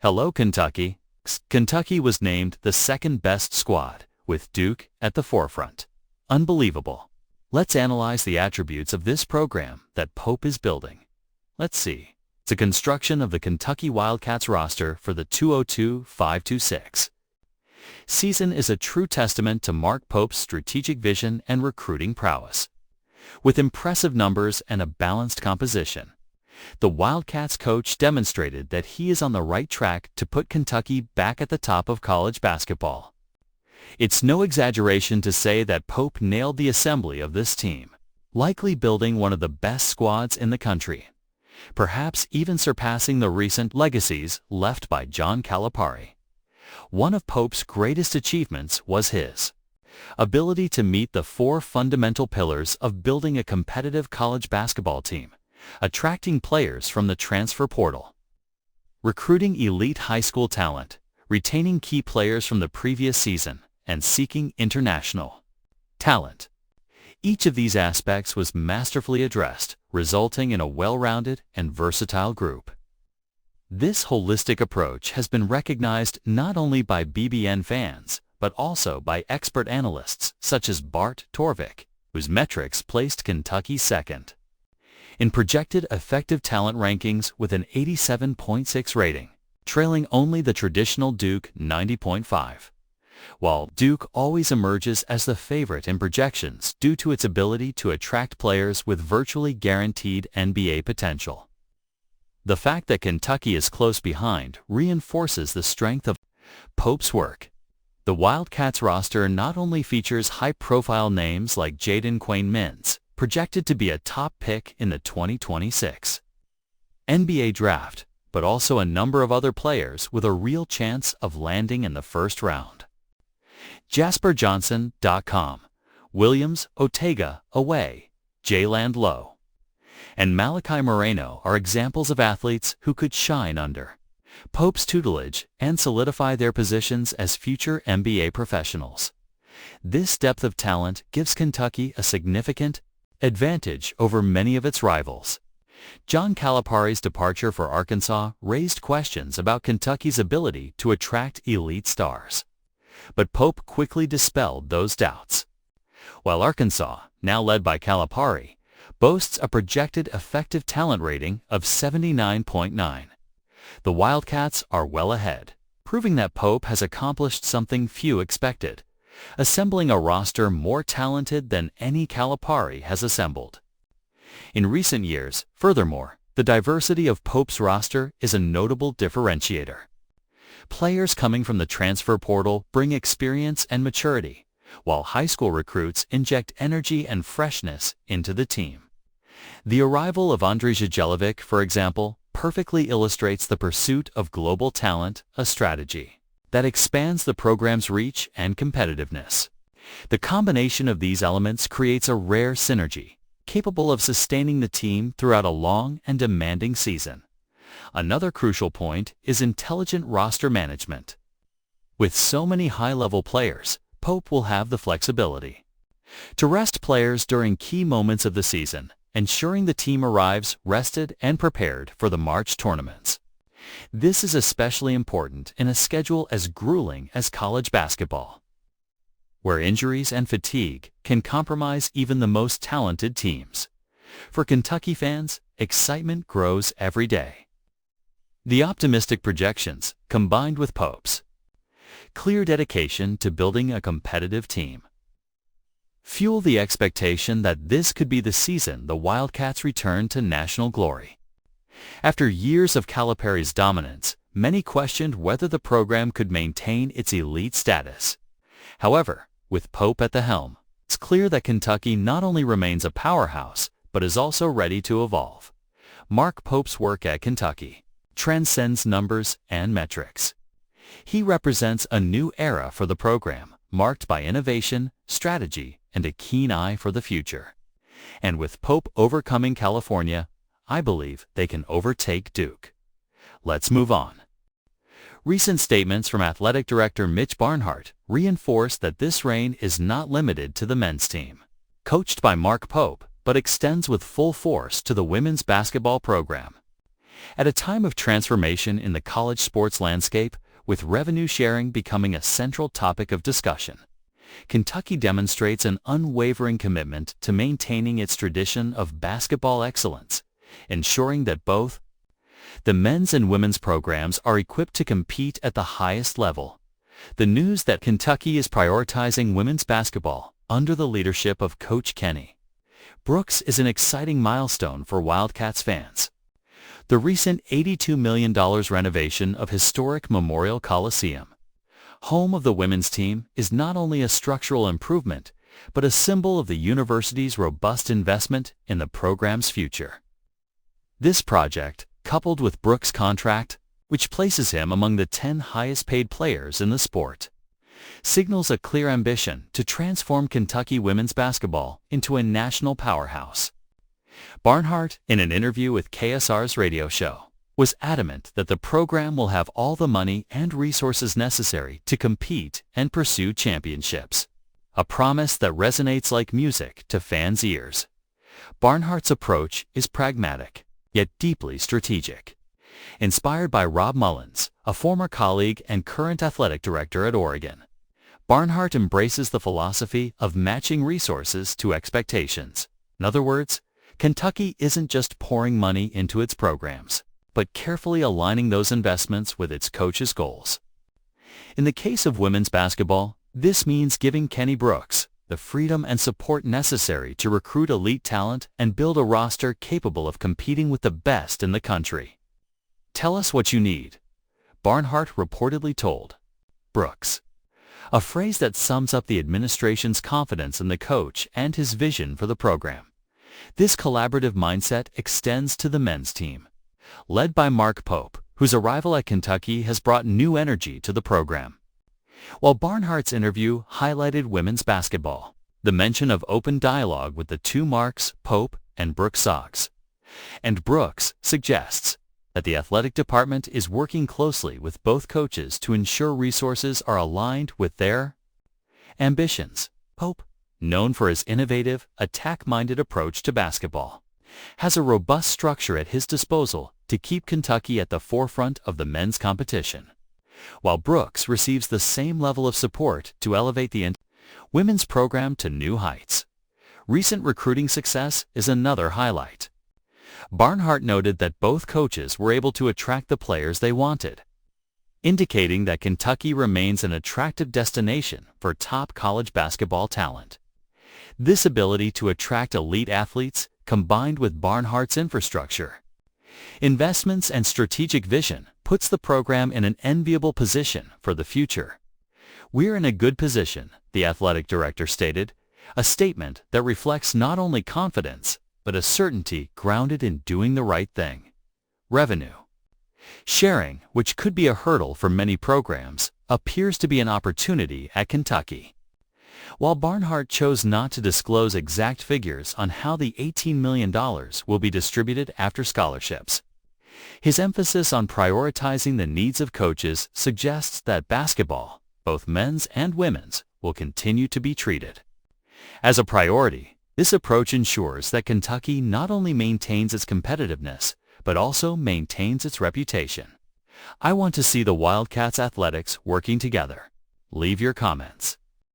Hello, Kentucky. Kentucky was named the second best squad, with Duke at the forefront. Unbelievable. Let's analyze the attributes of this program that Pope is building. Let's see. It's a construction of the Kentucky Wildcats roster for the 2025-26 season is a true testament to Mark Pope's strategic vision and recruiting prowess. With impressive numbers and a balanced composition, the Wildcats coach demonstrated that he is on the right track to put Kentucky back at the top of college basketball. It's no exaggeration to say that Pope nailed the assembly of this team, likely building one of the best squads in the country, perhaps even surpassing the recent legacies left by John Calipari. One of Pope's greatest achievements was his ability to meet the four fundamental pillars of building a competitive college basketball team: attracting players from the transfer portal, recruiting elite high school talent, retaining key players from the previous season, and seeking international talent. Each of these aspects was masterfully addressed, resulting in a well-rounded and versatile group. This holistic approach has been recognized not only by BBN fans, but also by expert analysts such as Bart Torvik, whose metrics placed Kentucky second in projected effective talent rankings with an 87.6 rating, trailing only the traditional Duke 90.5. While Duke always emerges as the favorite in projections due to its ability to attract players with virtually guaranteed NBA potential. The fact that Kentucky is close behind reinforces the strength of Pope's work. The Wildcats roster not only features high-profile names like Jaden Quain-Mintz, projected to be a top pick in the 2026 NBA draft, but also a number of other players with a real chance of landing in the first round. JasperJohnson.com, Williams Otega Away, Jayland Lowe, and Malachi Moreno are examples of athletes who could shine under Pope's tutelage and solidify their positions as future NBA professionals. This depth of talent gives Kentucky a significant advantage over many of its rivals. John Calipari's departure for Arkansas raised questions about Kentucky's ability to attract elite stars, but Pope quickly dispelled those doubts. While Arkansas, now led by Calipari, boasts a projected effective talent rating of 79.9, the Wildcats are well ahead, proving that Pope has accomplished something few expected: assembling a roster more talented than any Calipari has assembled in recent years. Furthermore, the diversity of Pope's roster is a notable differentiator. Players coming from the transfer portal bring experience and maturity, while high school recruits inject energy and freshness into the team. The arrival of Andrei Zhijelovic, for example, perfectly illustrates the pursuit of global talent, a strategy that expands the program's reach and competitiveness. The combination of these elements creates a rare synergy, capable of sustaining the team throughout a long and demanding season. Another crucial point is intelligent roster management. With so many high-level players, Pope will have the flexibility to rest players during key moments of the season, ensuring the team arrives rested and prepared for the March tournaments. This is especially important in a schedule as grueling as college basketball, where injuries and fatigue can compromise even the most talented teams. For Kentucky fans, excitement grows every day. The optimistic projections, combined with Pope's clear dedication to building a competitive team, fuel the expectation that this could be the season the Wildcats return to national glory. After years of Calipari's dominance, many questioned whether the program could maintain its elite status. However, with Pope at the helm, it's clear that Kentucky not only remains a powerhouse, but is also ready to evolve. Mark Pope's work at Kentucky transcends numbers and metrics. He represents a new era for the program, marked by innovation, strategy, and a keen eye for the future. And with Pope overcoming California, I believe they can overtake Duke. Let's move on. Recent statements from athletic director Mitch Barnhart reinforce that this reign is not limited to the men's team, coached by Mark Pope, but extends with full force to the women's basketball program. At a time of transformation in the college sports landscape, with revenue sharing becoming a central topic of discussion, Kentucky demonstrates an unwavering commitment to maintaining its tradition of basketball excellence, ensuring that both the men's and women's programs are equipped to compete at the highest level. The news that Kentucky is prioritizing women's basketball under the leadership of Coach Kenny Brooks is an exciting milestone for Wildcats fans. The recent $82 million renovation of historic Memorial Coliseum, home of the women's team, is not only a structural improvement, but a symbol of the university's robust investment in the program's future. This project, coupled with Brooks' contract, which places him among the 10 highest-paid players in the sport, signals a clear ambition to transform Kentucky women's basketball into a national powerhouse. Barnhart, in an interview with KSR's radio show, was adamant that the program will have all the money and resources necessary to compete and pursue championships, a promise that resonates like music to fans' ears. Barnhart's approach is pragmatic, yet deeply strategic. Inspired by Rob Mullins, a former colleague and current athletic director at Oregon, Barnhart embraces the philosophy of matching resources to expectations. In other words, Kentucky isn't just pouring money into its programs, but carefully aligning those investments with its coaches' goals. In the case of women's basketball, this means giving Kenny Brooks the freedom and support necessary to recruit elite talent and build a roster capable of competing with the best in the country. "Tell us what you need," Barnhart reportedly told Brooks, a phrase that sums up the administration's confidence in the coach and his vision for the program. This collaborative mindset extends to the men's team, led by Mark Pope, whose arrival at Kentucky has brought new energy to the program. While Barnhart's interview highlighted women's basketball, the mention of open dialogue with the two Marks, Pope and Brooks Sox, and Brooks suggests that the athletic department is working closely with both coaches to ensure resources are aligned with their ambitions. Pope, known for his innovative, attack-minded approach to basketball, has a robust structure at his disposal to keep Kentucky at the forefront of the men's competition, while Brooks receives the same level of support to elevate the women's program to new heights. Recent recruiting success is another highlight. Barnhart noted that both coaches were able to attract the players they wanted, indicating that Kentucky remains an attractive destination for top college basketball talent. This ability to attract elite athletes, combined with Barnhart's infrastructure, investments and strategic vision, puts the program in an enviable position for the future. "We're in a good position," the athletic director stated, a statement that reflects not only confidence, but a certainty grounded in doing the right thing. Revenue sharing, which could be a hurdle for many programs, appears to be an opportunity at Kentucky. While Barnhart chose not to disclose exact figures on how the $18 million will be distributed after scholarships, his emphasis on prioritizing the needs of coaches suggests that basketball, both men's and women's, will continue to be treated as a priority. This approach ensures that Kentucky not only maintains its competitiveness, but also maintains its reputation. I want to see the Wildcats athletics working together. Leave your comments.